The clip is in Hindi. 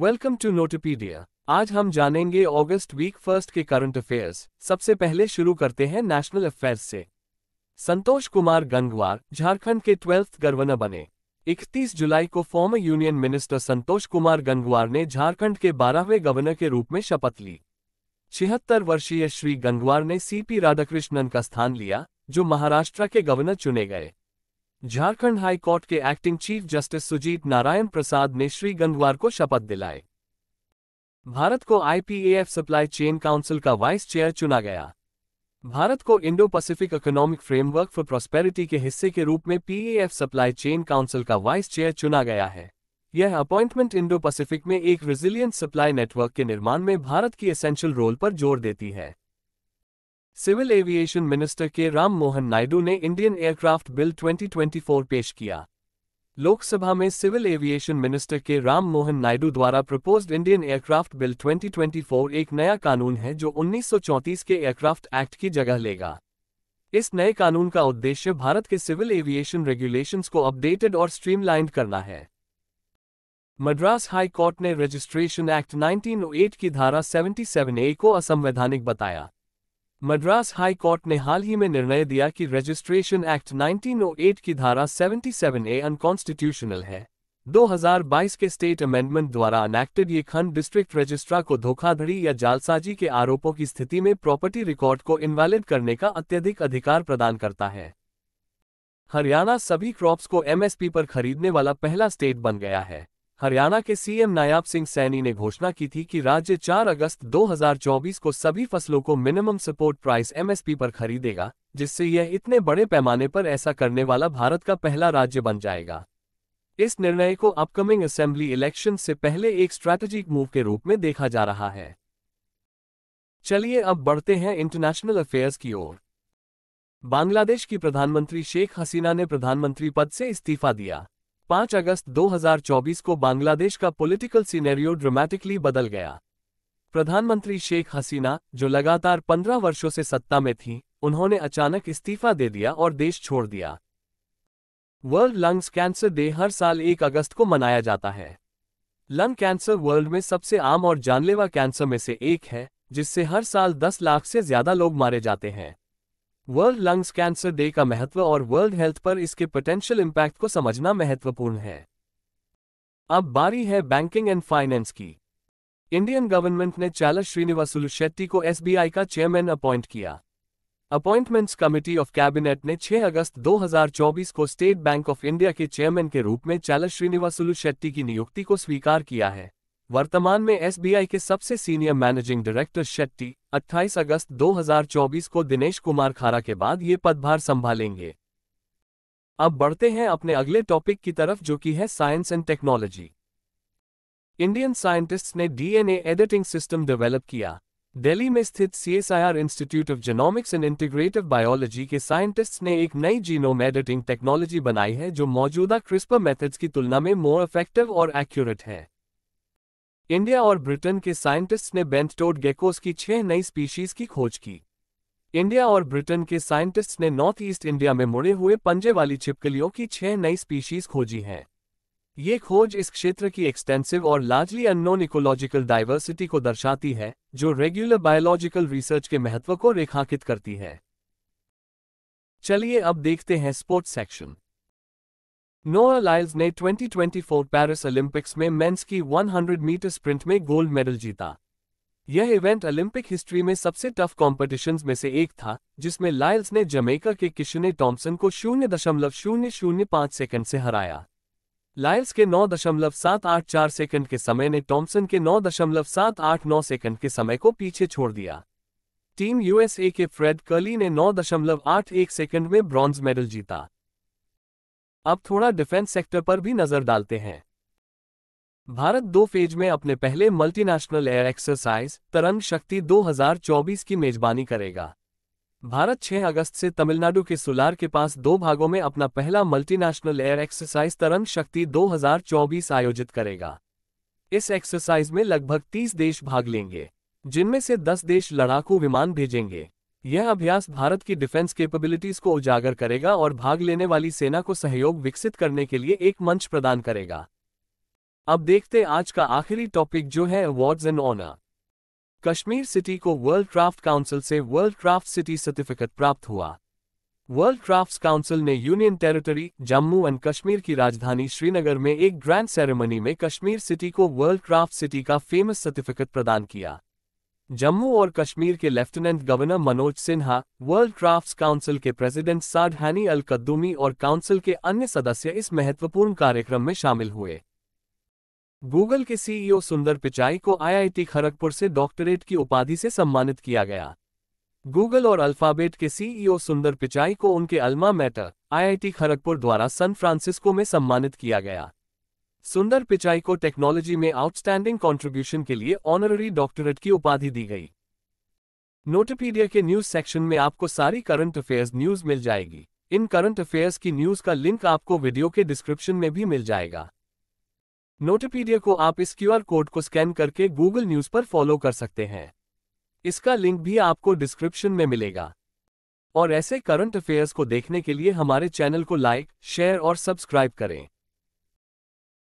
Welcome to नोटिपीडिया। आज हम जानेंगे अगस्त वीक फर्स्ट के करंट अफेयर्स। सबसे पहले शुरू करते हैं नेशनल अफेयर्स से। संतोष कुमार गंगवार झारखंड के 12th गवर्नर बने। 31 जुलाई को former union minister Santosh Kumar Gangwar ने झारखंड के 12वें गवर्नर के रूप में शपथ ली। 76 वर्षीय श्री गंगवार ने सीपी राधाकृष्णन का स्थान लिया, जो महाराष्ट्र के गवर्नर चुने गए। झारखंड हाई कोर्ट के acting chief justice Sujit Narayan Prasad ने श्री गंगवार को शपथ दिलाई। भारत को IPAF सप्लाई चेन काउंसिल का वाइस चेयर चुना गया। भारत को Indo Pacific economic framework for prosperity के हिस्से के रूप में PAF सप्लाई चेन काउंसिल का वाइस चेयर चुना गया है। यह अपॉइंटमेंट इंडो पैसिफिक में एक रेजिलिएंट सप्लाई नेटवर्क के निर्माण में भारत की एसेंशियल रोल पर जोर देती है। सिविल एविएशन मिनिस्टर के राम मोहन नायडू ने इंडियन एयरक्राफ्ट बिल 2024 पेश किया। लोकसभा में सिविल एविएशन मिनिस्टर के राम मोहन नायडू द्वारा प्रपोज्ड इंडियन एयरक्राफ्ट बिल 2024 एक नया कानून है जो 1934 के एयरक्राफ्ट एक्ट की जगह लेगा। इस नए कानून का उद्देश्य भारत के सिविल एविएशन रेगुलेशंस को अपडेटेड और स्ट्रीमलाइंड करना है। मद्रास हाई कोर्ट ने रजिस्ट्रेशन एक्ट 1908 की धारा 77A को असंवैधानिक बताया। मद्रास हाई कोर्ट ने हाल ही में निर्णय दिया कि रजिस्ट्रेशन एक्ट 1908 की धारा 77A अनकॉन्स्टिट्यूशनल है। 2022 के स्टेट अमेंडमेंट द्वारा अनैक्टेड ये खंड डिस्ट्रिक्ट रजिस्ट्रार को धोखाधड़ी या जालसाजी के आरोपों की स्थिति में प्रॉपर्टी रिकॉर्ड को इनवैलिड करने का अत्यधिक अधिकार प्रदान करता है। हरियाणा सभी क्रॉप्स को MSP पर खरीदने वाला पहला स्टेट बन गया है। हरियाणा के CM नायाब सिंह सैनी ने घोषणा की थी कि राज्य 4 अगस्त 2024 को सभी फसलों को मिनिमम सपोर्ट प्राइस MSP पर खरीदेगा, जिससे यह इतने बड़े पैमाने पर ऐसा करने वाला भारत का पहला राज्य बन जाएगा। इस निर्णय को अपकमिंग असेंबली इलेक्शन से पहले एक स्ट्रैटेजिक मूव के रूप में देखा जा रहा है। चलिए अब बढ़ते हैं इंटरनेशनल अफेयर्स की ओर। बांग्लादेश की प्रधानमंत्री शेख हसीना ने प्रधानमंत्री पद से इस्तीफा दिया। 5 अगस्त 2024 को बांग्लादेश का पॉलिटिकल सिनेरियो ड्रामेटिकली बदल गया। प्रधानमंत्री शेख हसीना, जो लगातार 15 वर्षों से सत्ता में थीं, उन्होंने अचानक इस्तीफा दे दिया और देश छोड़ दिया। वर्ल्ड लंग्स कैंसर डे हर साल 1 अगस्त को मनाया जाता है। लंग कैंसर वर्ल्ड में सबसे आम और जानलेवा कैंसर में से एक है, जिससे हर साल 10 लाख से ज्यादा लोग मारे जाते हैं। वर्ल्ड लंग्स कैंसर डे का महत्व और वर्ल्ड हेल्थ पर इसके पोटेंशियल इंपैक्ट को समझना महत्वपूर्ण है। अब बारी है बैंकिंग एंड फाइनेंस की। इंडियन गवर्नमेंट ने चालर श्रीनिवासुलु शेट्टी को SBI का चेयरमैन अपॉइंट किया। अपॉइंटमेंट्स कमिटी ऑफ कैबिनेट ने 6 अगस्त 2024 को स्टेट बैंक ऑफ इंडिया के चेयरमैन के रूप में चालर श्रीनिवासुलु शेट्टी की नियुक्ति को स्वीकार किया है। वर्तमान में SBI के सबसे सीनियर मैनेजिंग डायरेक्टर शेट्टी 28 अगस्त 2024 को दिनेश कुमार खारा के बाद ये पदभार संभालेंगे। अब बढ़ते हैं अपने अगले टॉपिक की तरफ, जो कि है science and technology. Indian scientists ने DNA एडिटिंग सिस्टम डेवलप किया। दिल्ली में स्थित CSIR institute of genomics and integrative biology के साइंटिस्ट्स ने एक नई जीनोम एडिटिंग टेक्नोलॉजी बनाई है जो मौजूदा CRISPR मेथड्स की तुलना में मोर इफेक्टिव और एक्यूरेट है। इंडिया और ब्रिटेन के साइंटिस्ट्स ने बेंट टोड गेकोस की 6 नई स्पीशीज की खोज की। इंडिया और ब्रिटेन के साइंटिस्ट्स ने नॉर्थ ईस्ट इंडिया में मुड़े हुए पंजे वाली छिपकलियों की 6 नई स्पीशीज खोजी हैं। ये खोज इस क्षेत्र की एक्सटेंसिव और लार्जली अननोन इकोलॉजिकल डाइवर्सिटी को दर्शाती है, जो रेगुलर बायोलॉजिकल रिसर्च के महत्व को रेखांकित करती है। चलिए अब देखते हैं स्पोर्ट्स सेक्शन। नोआ लाइल्स ने 2024 पेरिस ओलंपिक्स में मेंस की 100 मीटर स्प्रिंट में गोल्ड मेडल जीता। यह इवेंट ओलंपिक हिस्ट्री में सबसे टफ कॉम्पिटिशन्स में से एक था, जिसमें लाइल्स ने जमैका के किशने टॉम्पसन को 0.005 सेकंड से हराया। लाइल्स के 9.784 सेकंड के समय ने टॉम्पसन के 9.789 सेकंड के समय को पीछे छोड़ दिया। टीम USA के फ्रेड कर्ली ने 9.81 सेकंड में ब्रॉन्ज मेडल जीता। अब थोड़ा डिफेंस सेक्टर पर भी नजर डालते हैं। भारत 2 फेज में अपने पहले मल्टीनेशनल एयर एक्सरसाइज तरंग शक्ति 2024 की मेजबानी करेगा। भारत 6 अगस्त से तमिलनाडु के सुलार के पास 2 भागों में अपना पहला मल्टीनेशनल एयर एक्सरसाइज तरंग शक्ति 2024 आयोजित करेगा। इस एक्सरसाइज में लगभग 30 देश भाग लेंगे, जिनमें से 10 देश लड़ाकू विमान भेजेंगे। यह अभ्यास भारत की डिफेंस कैपेबिलिटीज को उजागर करेगा और भाग लेने वाली सेना को सहयोग विकसित करने के लिए एक मंच प्रदान करेगा। अब देखते आज का आखिरी टॉपिक जो है awards and honour. Kashmir city को वर्ल्ड क्राफ्ट काउंसिल से वर्ल्ड क्राफ्ट सिटी सर्टिफिकेट प्राप्त हुआ। वर्ल्ड क्राफ्ट्स काउंसिल ने union territory Jammu and Kashmir की राजधानी श्रीनगर में एक ग्रैंड सेरेमनी में कश्मीर सिटी को वर्ल्ड क्राफ्ट सिटी का फेमस सर्टिफिकेट प्रदान किया। जम्मू और कश्मीर के lieutenant governor Manoj Sinha, world crafts council के president Saad Hani Al Kaddoumi और काउंसिल के अन्य सदस्य इस महत्वपूर्ण कार्यक्रम में शामिल हुए। गूगल के सीईओ सुंदर पिचाई को आईआईटी खड़गपुर से डॉक्टरेट की उपाधि से सम्मानित किया गया। गूगल और अल्फाबेट के सीईओ सुंदर पिचाई को उनके अल्मा मैटर आईआईटी खड़गपुर द्वारा सैन फ्रांसिस्को में सम्मानित किया गया। सुंदर पिचाई को टेक्नोलॉजी में आउटस्टैंडिंग कंट्रीब्यूशन के लिए ऑनररी डॉक्टरेट की उपाधि दी गई। नोटपीडिया के न्यूज सेक्शन में आपको सारी करंट अफेयर्स न्यूज मिल जाएगी। इन करंट अफेयर्स की न्यूज का लिंक आपको वीडियो के डिस्क्रिप्शन में भी मिल जाएगा। नोटपीडिया को आप इस क्यूआर कोड को स्कैन करके गूगल न्यूज पर फॉलो कर सकते हैं। इसका लिंक भी आपको डिस्क्रिप्शन में मिलेगा। और ऐसे करंट अफेयर्स को देखने के लिए हमारे चैनल को लाइक, शेयर और सब्सक्राइब करें।